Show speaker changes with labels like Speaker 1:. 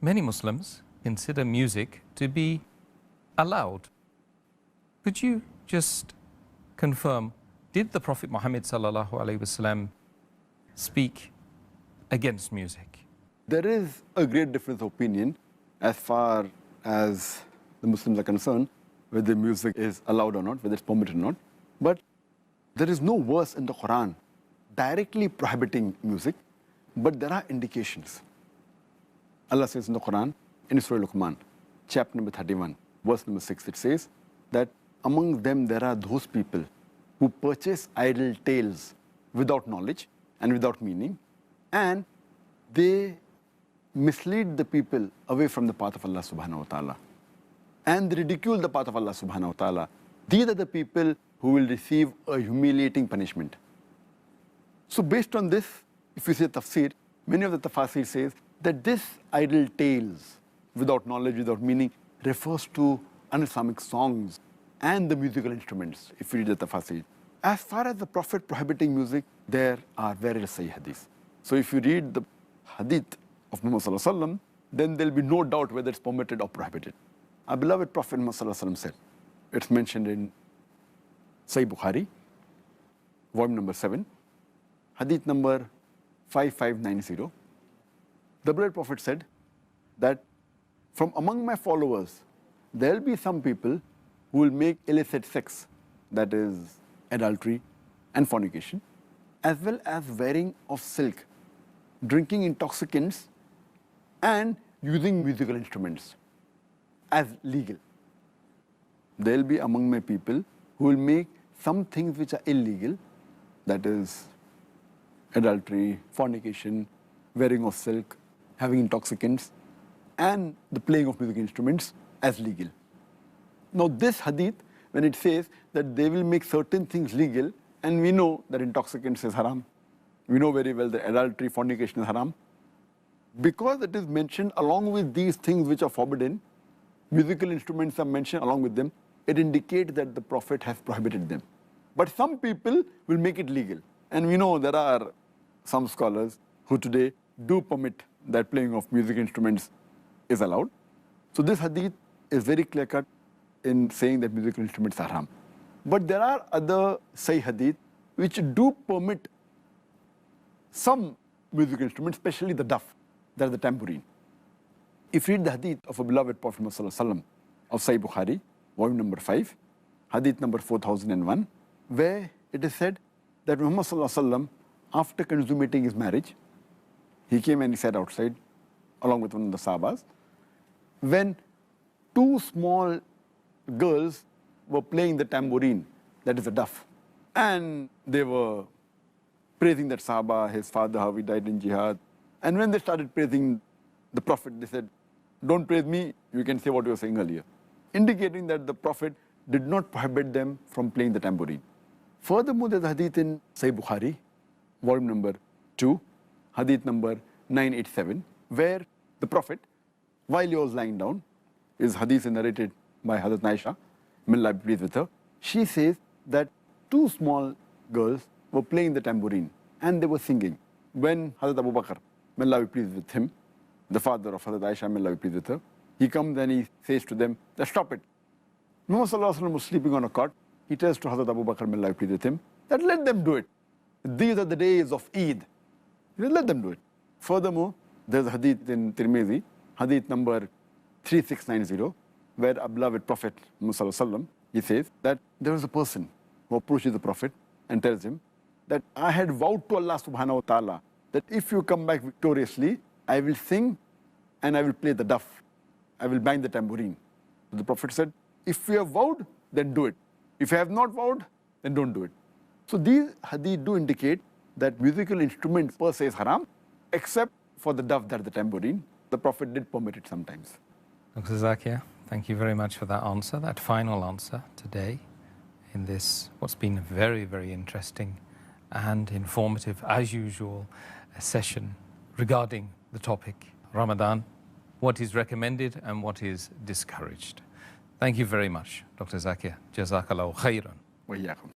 Speaker 1: many Muslims consider music to be allowed. Could you just confirm, did the Prophet Muhammad sallallahu alaihi wasallam speak against music?
Speaker 2: There is a great difference of opinion as far as the Muslims are concerned, whether music is allowed or not, whether it's permitted or not. But there is no verse in the Quran directly prohibiting music, but there are indications. Allah says in the Quran, in Surah Luqman, chapter number 31, verse number 6, it says that among them there are those people who purchase idle tales without knowledge and without meaning, and they mislead the people away from the path of Allah subhanahu wa ta'ala, and they ridicule the path of Allah subhanahu wa ta'ala. These are the people who will receive a humiliating punishment. So based on this, if you say tafsir, many of the tafasir says that this idle tales without knowledge, without meaning, refers to un-Islamic songs and the musical instruments, if you read the tafasir. As far as the Prophet prohibiting music, there are various sahih hadiths. So if you read the hadith of Muhammad sallallahu alaihi wasallam, then there'll be no doubt whether it's permitted or prohibited. Our beloved Prophet Muhammad sallallahu alaihi wasallam said, it's mentioned in Sahih Bukhari, volume number 7, hadith number 5590. The beloved Prophet said that from among my followers, there'll be some people who will make illicit sex, that is adultery and fornication, as well as wearing of silk, drinking intoxicants, and using musical instruments as legal. There'll be among my people who will make some things which are illegal, that is adultery, fornication, wearing of silk, having intoxicants, and the playing of musical instruments as legal. Now this hadith, when it says that they will make certain things legal, and we know that intoxicants is haram, we know very well that adultery, fornication is haram, because it is mentioned along with these things which are forbidden, musical instruments are mentioned along with them, it indicates that the Prophet has prohibited them. But some people will make it legal. And we know there are some scholars who today do permit that playing of music instruments is allowed. So this hadith is very clear-cut in saying that musical instruments are haram. But there are other sahih hadith which do permit some musical instruments, especially the duff, that is the tambourine. If you read the hadith of a beloved Prophet ﷺ of Sahih Bukhari, volume number 5, hadith number 4001, where it is said that Muhammad ﷺ, after consummating his marriage, he came and he sat outside along with one of the Sahabas, when two small girls were playing the tambourine, that is a duff, and they were praising that Sahaba, his father, how he died in jihad. And when they started praising the Prophet, they said, don't praise me, you can say what you were saying earlier, indicating that the Prophet did not prohibit them from playing the tambourine. Furthermore, there's a hadith in Sahih Bukhari, volume number 2, hadith number 987, where the Prophet, while he was lying down, his hadith is narrated by Hazrat Aisha, may Allah be pleased with her, she says that two small girls were playing the tambourine and they were singing. When Hazrat Abu Bakr, may Allah be pleased with him, the father of Hazrat Aisha, may Allah be pleased with her, he comes and he says to them, stop it. Muhammad sallallahu alaihi wasallam was sleeping on a cot. He tells to Hazrat Abu Bakr, may Allah be pleased with him, that let them do it. These are the days of Eid. He said, let them do it. Furthermore, there's a hadith in Tirmidhi, hadith number 3690, where our beloved Prophet Muhammad sallallahu alaihi wasallam, he says that there was a person who approaches the Prophet and tells him that I had vowed to Allah subhanahu wa ta'ala that if you come back victoriously, I will sing and I will play the duff. I will bang the tambourine. The Prophet said, if you have vowed, then do it. If you have not vowed, then don't do it. So these hadith do indicate that musical instruments per se is haram, except for the duff, that is the tambourine. The Prophet did permit it sometimes.
Speaker 1: Dr. Zakir, thank you very much for that answer, that final answer today in this, what's been a very, very interesting and informative, as usual, session regarding the topic Ramadan, what is recommended and what is discouraged. Thank you very much, Dr. Zakir. Jazakallahu khairan.
Speaker 2: Wa iyyakum.